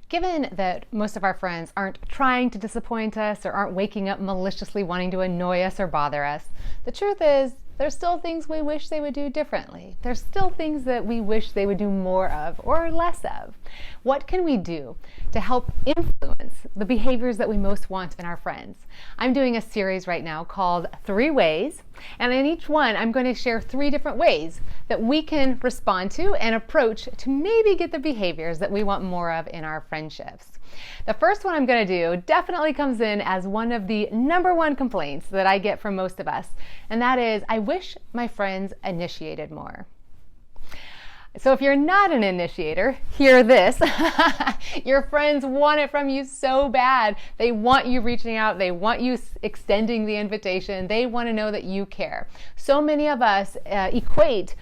Given that most of our friends aren't trying to disappoint us or aren't waking up maliciously wanting to annoy us or bother us, the truth is there's still things we wish they would do differently. There's still things that we wish they would do more of or less of. What can we do to help influence the behaviors that we most want in our friends? I'm doing a series right now called 3 Ways, and in each one I'm going to share 3 different ways that we can respond to and approach to maybe get the behaviors that we want more of in our friendships. The first one I'm going to do definitely comes in as one of the #1 complaints that I get from most of us, and that is, I wish my friends initiated more. So if you're not an initiator, hear this. Your friends want it from you so bad. They want you reaching out. They want you extending the invitation. They want to know that you care. So many of us equate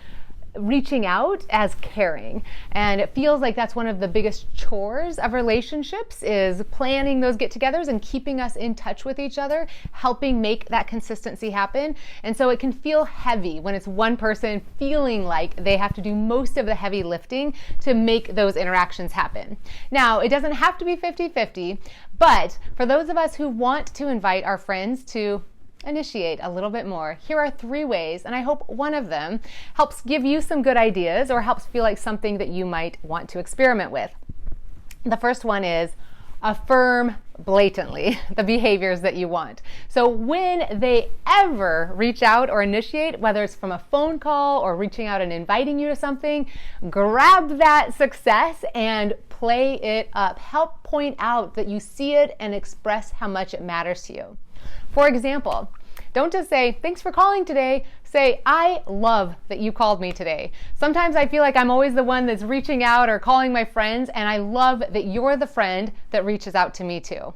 reaching out as caring, and it feels like that's one of the biggest chores of relationships, is planning those get-togethers and keeping us in touch with each other, helping make that consistency happen. And so it can feel heavy when it's one person feeling like they have to do most of the heavy lifting to make those interactions happen. Now, it doesn't have to be 50-50, but for those of us who want to invite our friends to initiate a little bit more, here are 3 ways, and I hope one of them helps give you some good ideas or helps feel like something that you might want to experiment with. The first one is affirm blatantly the behaviors that you want. So when they ever reach out or initiate, whether it's from a phone call or reaching out and inviting you to something, grab that success and play it up. Help point out that you see it and express how much it matters to you. For example, don't just say, thanks for calling today. Say, I love that you called me today. Sometimes I feel like I'm always the one that's reaching out or calling my friends, and I love that you're the friend that reaches out to me too.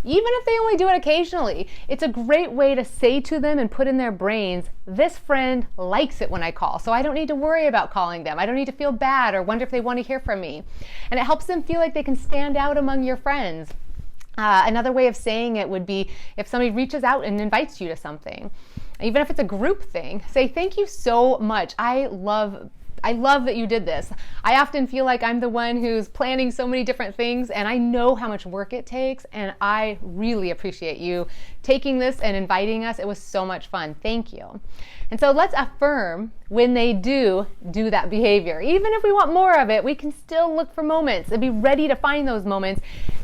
Even if they only do it occasionally, it's a great way to say to them and put in their brains, this friend likes it when I call, so I don't need to worry about calling them. I don't need to feel bad or wonder if they want to hear from me. And it helps them feel like they can stand out among your friends. Another way of saying it would be if somebody reaches out and invites you to something, even if it's a group thing, say, thank you so much. I love that you did this. I often feel like I'm the one who's planning so many different things, and I know how much work it takes, and I really appreciate you taking this and inviting us. It was so much fun. Thank you. And so let's affirm when they do that behavior. Even if we want more of it, we can still look for moments and be ready to find those moments.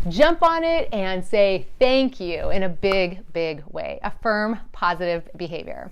Jump on it and say thank you in a big, big way. Affirm positive behavior.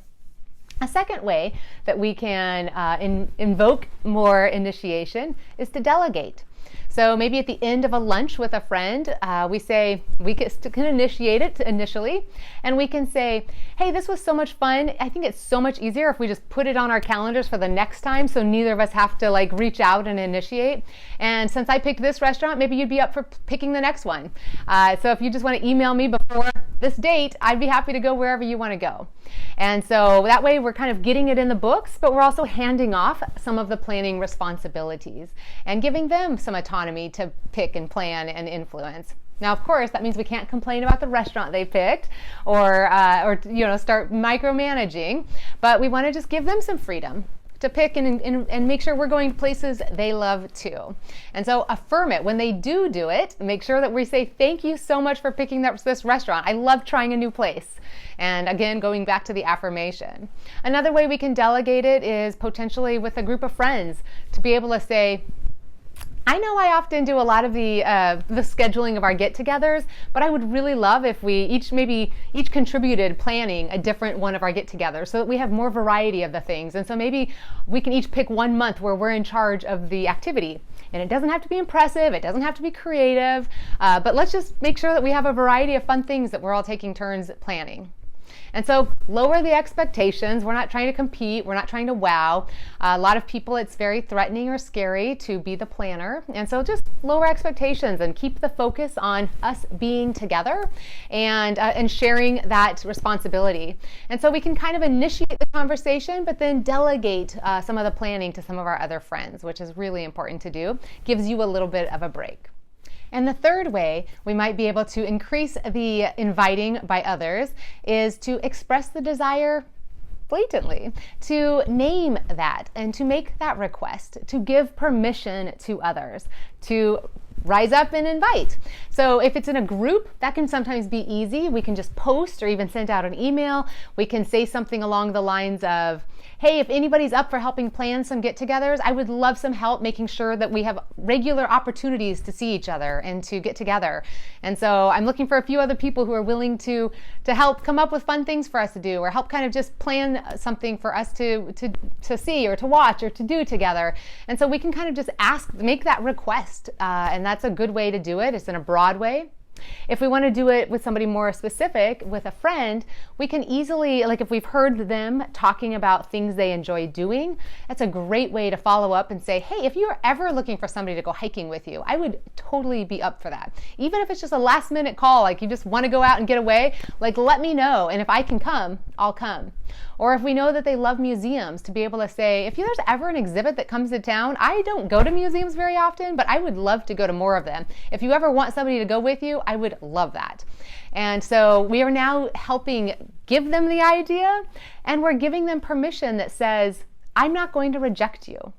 A second way that we can invoke more initiation is to delegate. So maybe at the end of a lunch with a friend, we can initiate it initially, and we can say, hey, this was so much fun. I think it's so much easier if we just put it on our calendars for the next time, so neither of us have to reach out and initiate. And since I picked this restaurant, maybe you'd be up for picking the next one. So if you just want to email me before this date, I'd be happy to go wherever you want to go. And so that way we're kind of getting it in the books, but we're also handing off some of the planning responsibilities and giving them some autonomy to pick and plan and influence. Now, of course, that means we can't complain about the restaurant they picked or start micromanaging, but we want to just give them some freedom to pick and make sure we're going to places they love too. And so affirm it. When they do it, make sure that we say, thank you so much for picking this restaurant. I love trying a new place. And again, going back to the affirmation. Another way we can delegate it is potentially with a group of friends to be able to say, I know I often do a lot of the scheduling of our get-togethers, but I would really love if we each contributed planning a different one of our get-togethers so that we have more variety of the things. And so maybe we can each pick 1 month where we're in charge of the activity. And it doesn't have to be impressive, it doesn't have to be creative, but let's just make sure that we have a variety of fun things that we're all taking turns planning. And so lower the expectations. We're not trying to compete. We're not trying to wow. A lot of people, it's very threatening or scary to be the planner. And so just lower expectations and keep the focus on us being together and sharing that responsibility. And so we can kind of initiate the conversation, but then delegate some of the planning to some of our other friends, which is really important to do. Gives you a little bit of a break. And the third way we might be able to increase the inviting by others is to express the desire blatantly, to name that and to make that request, to give permission to others, to rise up and invite. So if it's in a group, that can sometimes be easy. We can just post or even send out an email. We can say something along the lines of, hey, if anybody's up for helping plan some get-togethers, I would love some help making sure that we have regular opportunities to see each other and to get together. And so I'm looking for a few other people who are willing to help come up with fun things for us to do, or help kind of just plan something for us to see or to watch or to do together. And so we can kind of just make that request, and that's a good way to do it. It's in a broad way. If we want to do it with somebody more specific, with a friend, we can easily, like if we've heard them talking about things they enjoy doing, that's a great way to follow up and say, hey, if you're ever looking for somebody to go hiking with you, I would totally be up for that. Even if it's just a last minute call, like you just want to go out and get away, like let me know. And if I can come, I'll come. Or if we know that they love museums, to be able to say, if there's ever an exhibit that comes to town, I don't go to museums very often, but I would love to go to more of them. If you ever want somebody to go with you, I would love that. And so we are now helping give them the idea, and we're giving them permission that says, I'm not going to reject you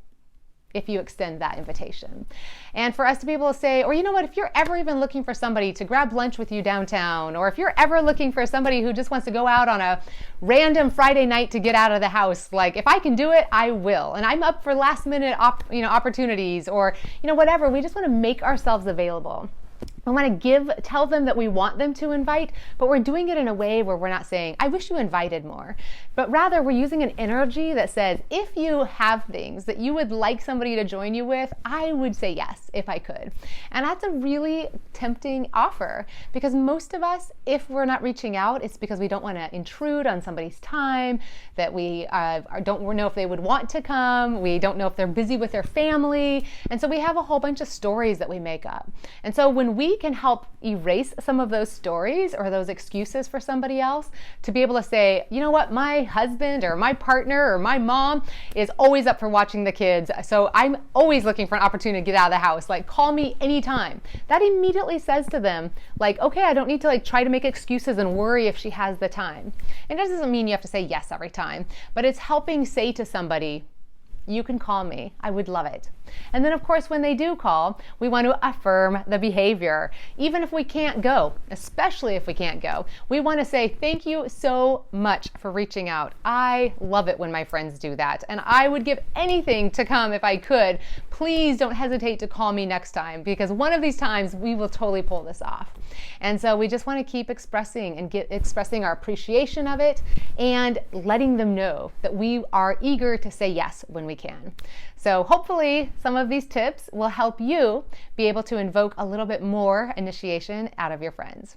if you extend that invitation. And for us to be able to say, or you know what, if you're ever even looking for somebody to grab lunch with you downtown, or if you're ever looking for somebody who just wants to go out on a random Friday night to get out of the house, like if I can do it, I will. And I'm up for last minute opportunities, or whatever. We just want to make ourselves available. I want to tell them that we want them to invite, but we're doing it in a way where we're not saying, I wish you invited more, but rather we're using an energy that says, if you have things that you would like somebody to join you with, I would say yes if I could. And that's a really tempting offer, because most of us, if we're not reaching out, it's because we don't want to intrude on somebody's time, that we don't know if they would want to come, we don't know if they're busy with their family, and so we have a whole bunch of stories that we make up. And so when we can help erase some of those stories or those excuses for somebody else, to be able to say, you know what, my husband or my partner or my mom is always up for watching the kids, so I'm always looking for an opportunity to get out of the house, like call me anytime. That immediately says to them, like, okay, I don't need to try to make excuses and worry if she has the time. And it doesn't mean you have to say yes every time, but it's helping say to somebody, you can call me. I would love it. And then, of course, when they do call, we want to affirm the behavior. Even if we can't go, especially if we can't go, we want to say, thank you so much for reaching out. I love it when my friends do that. And I would give anything to come if I could. Please don't hesitate to call me next time, because one of these times we will totally pull this off. And so we just want to keep expressing our appreciation of it and letting them know that we are eager to say yes when we can. So hopefully some of these tips will help you be able to invoke a little bit more initiation out of your friends.